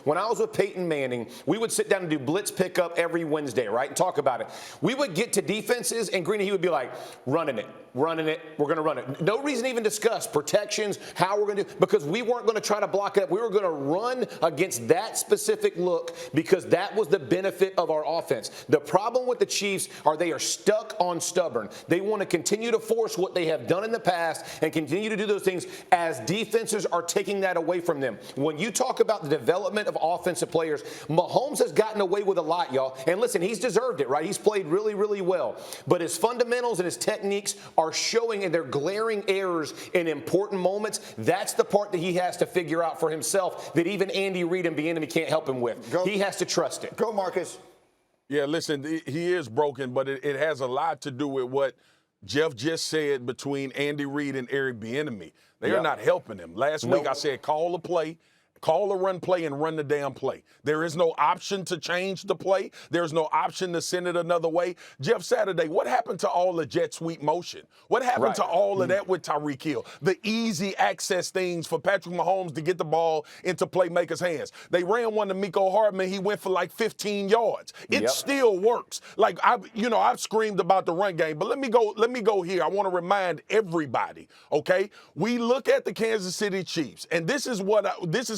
when I was with Peyton Manning, we would sit down and do blitz pickup every Wednesday, right, and talk about it. We would get to defenses, and Greeny, he would be like, running it, we're going to run it. No reason to even discuss protections, how we're going to do, because we weren't going to try to block it up. We were going to run against that specific look because that was the benefit of our offense. The problem with the Chiefs are they are stuck on stubborn. They want to continue to force what they have done in the past and continue to do those things as defenses are taking that away from them. When you talk about the development of offensive players, Mahomes has gotten away with a lot, y'all. And listen, he's deserved it, right? He's played really, really well. But his fundamentals and his techniques are showing, and they're glaring errors in important moments. That's the part that he has to figure out for himself that even Andy Reid and Bieniemy can't help him with. He has to trust it. Go, Marcus. Yeah, listen, he is broken, but it has a lot to do with what Jeff just said between Andy Reid and Eric Bieniemy. They are not helping him. Last week I said call a play. Call a run play and run the damn play. There is no option to change the play. There's no option to send it another way. Jeff Saturday, what happened to all the jet sweep motion? What happened to all of that with Tyreek Hill? The easy access things for Patrick Mahomes to get the ball into playmakers' hands. They ran one to Mecole Hardman. He went for like 15 yards. It still works. Like I've screamed about the run game, but let me go here. I want to remind everybody, okay? We look at the Kansas City Chiefs, and this is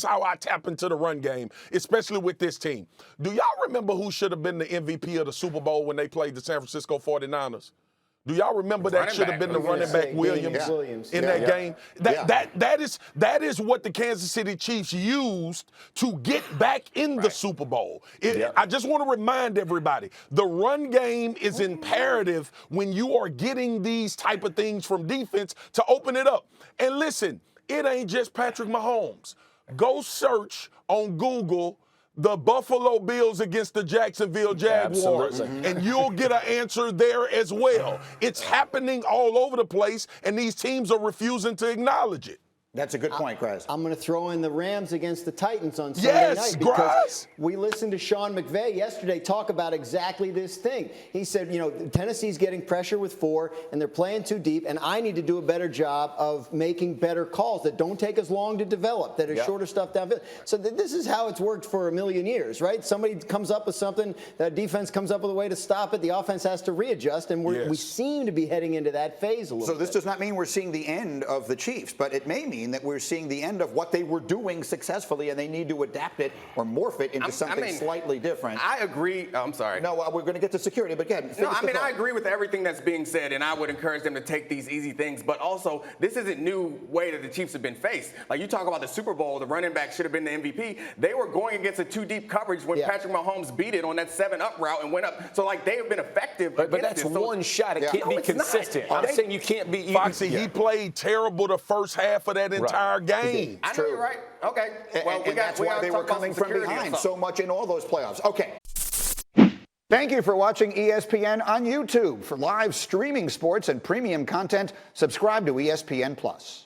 how I tap into the run game, especially with this team. Do y'all remember who should have been the MVP of the Super Bowl when they played the San Francisco 49ers? Do y'all remember that should have been the running back Williams in that game? That is what the Kansas City Chiefs used to get back in the Super Bowl. I just want to remind everybody, the run game is imperative when you are getting these type of things from defense to open it up. And listen, it ain't just Patrick Mahomes. Go search on Google the Buffalo Bills against the Jacksonville Jaguars, and you'll get an answer there as well. It's happening all over the place, and these teams are refusing to acknowledge it. That's a good point, Graz. I'm going to throw in the Rams against the Titans on Sunday night because we listened to Sean McVay yesterday talk about exactly this thing. He said, Tennessee's getting pressure with 4, and they're playing too deep, and I need to do a better job of making better calls that don't take as long to develop, that are shorter stuff downfield. So this is how it's worked for a million years, right? Somebody comes up with something, that defense comes up with a way to stop it, the offense has to readjust, and we seem to be heading into that phase a little bit. So this does not mean we're seeing the end of the Chiefs, but it may mean that we're seeing the end of what they were doing successfully, and they need to adapt it or morph it into something slightly different. I agree. I'm sorry. No, we're going to get to security, but again. No, I agree with everything that's being said, and I would encourage them to take these easy things. But also, this isn't new way that the Chiefs have been faced. Like you talk about the Super Bowl, the running back should have been the MVP. They were going against a 2-deep coverage when Patrick Mahomes beat it on that 7-up route and went up. So like they have been effective. But that's one shot. It can't be consistent. I'm saying you can't be. Foxy, he played terrible the first half of that entire game. I know you're right. Okay. Well, and that's why they were coming from behind so much in all those playoffs. Okay. Thank you for watching ESPN on YouTube. For live streaming sports and premium content, subscribe to ESPN+.